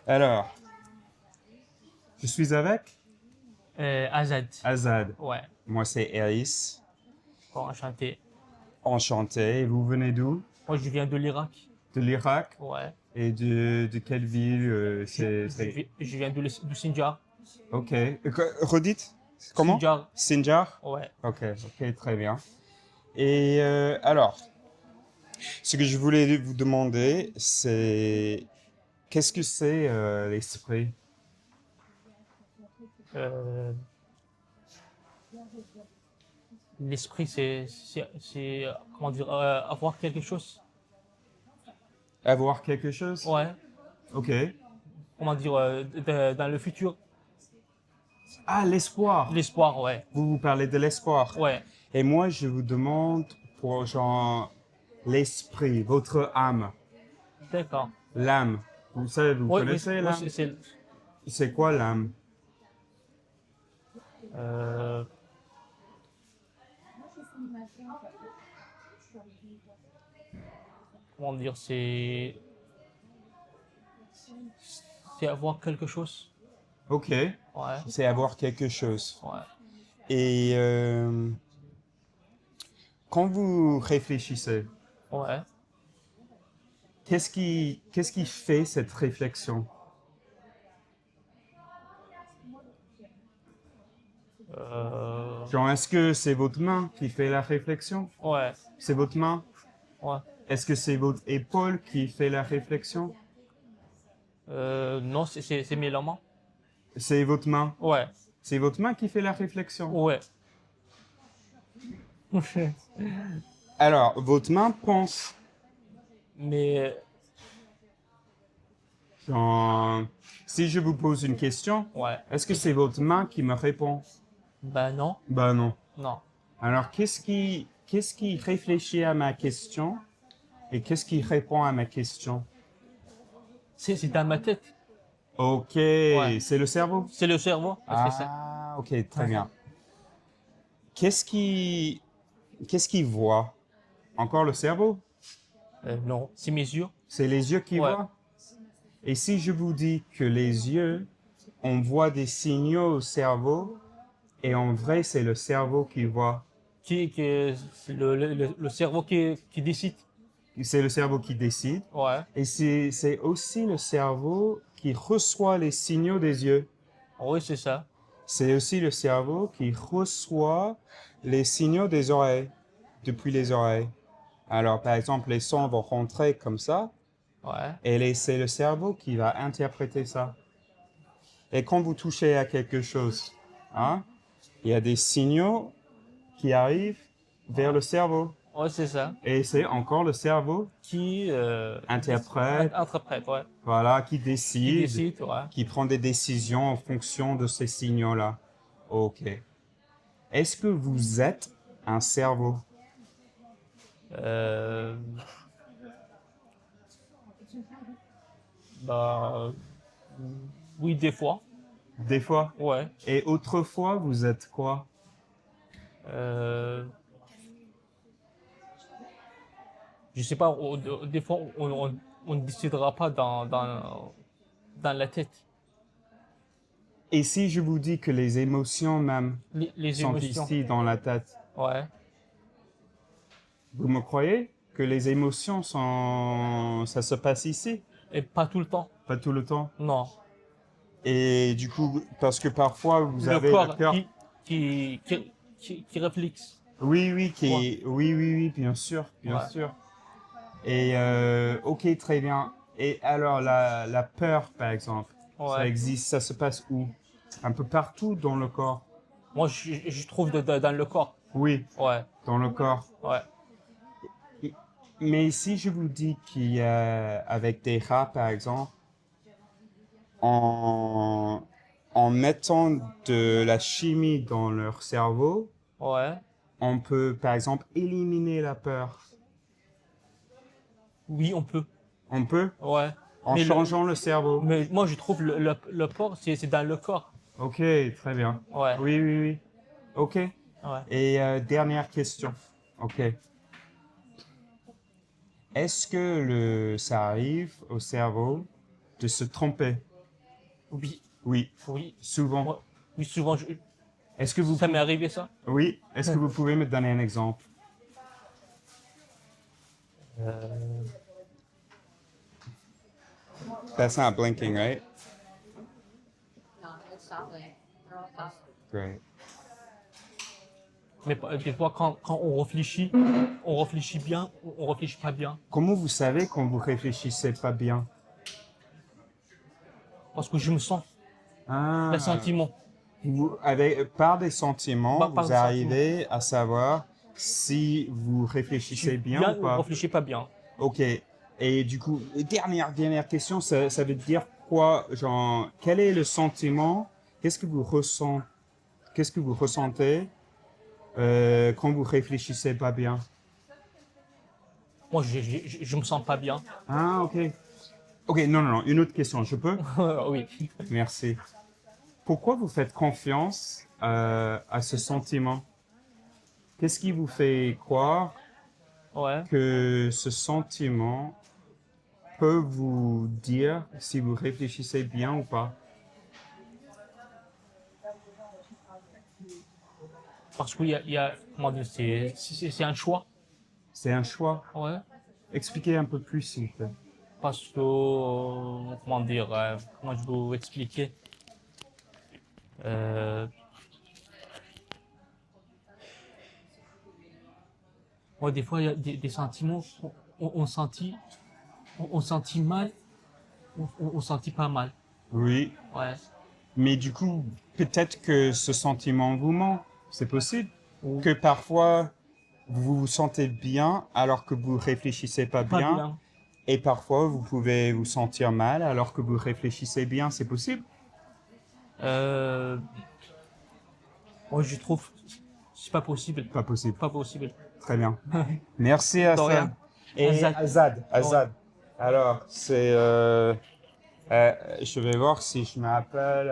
Alors, je suis avec Azad. Azad. Ouais. Moi, c'est Eris. Bon, enchanté. Enchanté. Et vous venez d'où? Moi, je viens de l'Irak. De l'Irak? Ouais. Et de quelle ville? Je viens du Sinjar. Ok. Redites? Comment? Sinjar. Sinjar? Ouais. Ok, ok, très bien. Et alors, ce que je voulais vous demander, c'est qu'est-ce que c'est l'esprit? Euh, L'esprit, comment dire, avoir quelque chose. Avoir quelque chose? Ouais. Ok. Comment dire, dans le futur. Ah, l'espoir. L'espoir, ouais. Vous parlez de l'espoir. Ouais. Et moi, je vous demande pour l'esprit, votre âme, D'accord. l'âme. Vous savez, vous Oui, oui, connaissez oui, l'âme? C'est quoi l'âme? euh, comment dire, c'est avoir quelque chose. Ok, Ouais. c'est avoir quelque chose. Ouais. Et quand vous réfléchissez, Ouais. qu'est-ce qui fait cette réflexion? Euh, Genre, est-ce que c'est votre main qui fait la réflexion? ouais. C'est votre main? Ouais. Est-ce que c'est votre épaule qui fait la réflexion? Non, c'est mes mains. C'est votre main? Ouais. C'est votre main qui fait la réflexion? Ouais. Alors, votre main pense. Mais, Genre, si je vous pose une question, ouais. est-ce que c'est votre main qui me répond? Ben non. Ben non. Non. Alors, qu'est-ce qui réfléchit à ma question et qu'est-ce qui répond à ma question? C'est dans ma tête. Ok, Ouais. c'est le cerveau? C'est le cerveau. Ouais, c'est ça. Ah, ok, très bien. Qu'est-ce qui voit? Encore le cerveau? Non. C'est mes yeux. C'est les yeux qui Ouais. voient? Et si je vous dis que les yeux envoient des signaux au cerveau et en vrai, c'est le cerveau qui voit? C'est le cerveau qui décide. C'est le cerveau qui décide. Ouais. Et c'est aussi le cerveau qui reçoit les signaux des yeux. Oui, c'est ça. C'est aussi le cerveau qui reçoit les signaux des oreilles, depuis les oreilles. Alors, par exemple, les sons vont rentrer comme ça, Ouais. et c'est le cerveau qui va interpréter ça. Et quand vous touchez à quelque chose, hein, il y a des signaux qui arrivent vers le cerveau. Ouais, c'est ça. Et c'est encore le cerveau Qui interprète, interprète, ouais. voilà, qui Qui décide, décide, ouais. qui prend des décisions en fonction de ces signaux-là. Ok. Est-ce que vous êtes un cerveau? Euh, bah, oui, des fois. Des fois. Ouais. Et autrefois, vous êtes quoi? Euh, je sais pas, des fois, on ne décidera pas dans la tête. Et si je vous dis que les émotions même Les sont émotions. ici dans la tête, Ouais. vous me croyez que les émotions ça se passe ici, Et pas tout le temps. pas tout le temps? Non. Et du coup, parce que parfois vous Le avez le corps cœur. qui réfléchit. Oui, oui, Ouais. oui, oui, oui, bien sûr, bien Ouais. sûr. Et ok, très bien. Et alors la peur, par exemple, ça Ouais. existe, ça se passe où? Un peu partout dans le corps. Moi, je trouve dans le corps. Oui, Ouais. dans le corps. Ouais. Mais si je vous dis qu'il y a, avec des rats, par exemple, en, en mettant de la chimie dans leur cerveau, Ouais. on peut, par exemple, éliminer la peur. Oui, on peut. On peut, Ouais. en Mais changeant le cerveau. mais moi, je trouve le porc, c'est dans le corps. Ok, très bien. Ouais. Oui, oui, oui. Ok. Ouais. Et dernière question. Ok. Est-ce que ça arrive au cerveau de se tromper? Oui, Oui, oui, souvent. ouais. Oui, souvent, Est-ce que vous... ça m'est arrivé ça. Oui, est-ce que vous pouvez me donner un exemple? Euh, That's not blinking, right? No, it's softly. They're all soft. Great. mais des fois, quand on réfléchit bien, on réfléchit pas bien. Comment vous savez quand vous réfléchissez pas bien? Parce que je me sens, Ah, le sentiment. par des sentiments, Par vous des arrivez à savoir si vous Je réfléchissez suis bien bien ou ou pas. réfléchis pas bien. Ok. Et du coup, dernière question, ça veut dire quoi? Genre, quel est le sentiment? Qu'est-ce que vous ressentez? Qu'est-ce que vous ressentez quand vous réfléchissez pas bien? Moi, je me sens pas bien. Ah, ok. Ok, non, une autre question, je peux? Oui. Merci. Pourquoi vous faites confiance à ce sentiment? Qu'est-ce qui vous fait croire Ouais. que ce sentiment peut vous dire si vous réfléchissez bien ou pas? Parce qu'il y a, comment dire, c'est un choix. C'est un choix. Ouais. Expliquez un peu plus, s'il vous plaît. Parce que, comment dire, comment je peux vous expliquer? Euh, ouais, des fois, il y a des sentiments, on sentit, on sentit mal, on sentit pas mal. Oui, Ouais. mais du coup, peut-être que ce sentiment vous ment. C'est possible Ou que parfois vous vous sentez bien alors que vous réfléchissez pas pas bien, bien. et parfois vous pouvez vous sentir mal alors que vous réfléchissez bien. C'est possible? Euh, moi, je trouve, c'est pas possible. Pas possible. Pas possible. Très bien. Merci De Hassan. rien. Et Azad. Azad. Alors, c'est... je vais voir si je m'appelle...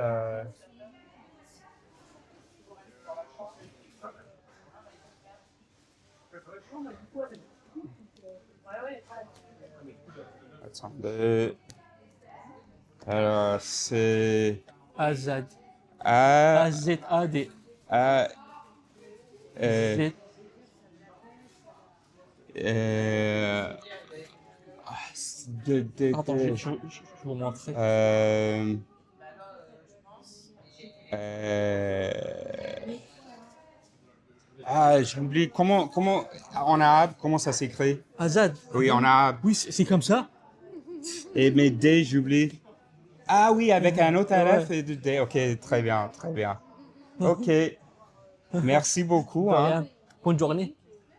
Attendez. Alors, c'est... Azad. A... A-Z-A-D. A... Z. Attends, je vais vous montrer. J'ai oublié comment en arabe comment ça s'écrit? Azad. Oui, en arabe. Oui, c'est comme ça. Et mais D, j'oublie. Ah oui, avec un autre alef Ouais. et de D. Ok, très bien, très bien. Ok, merci beaucoup. De Hein. rien. Bonne journée.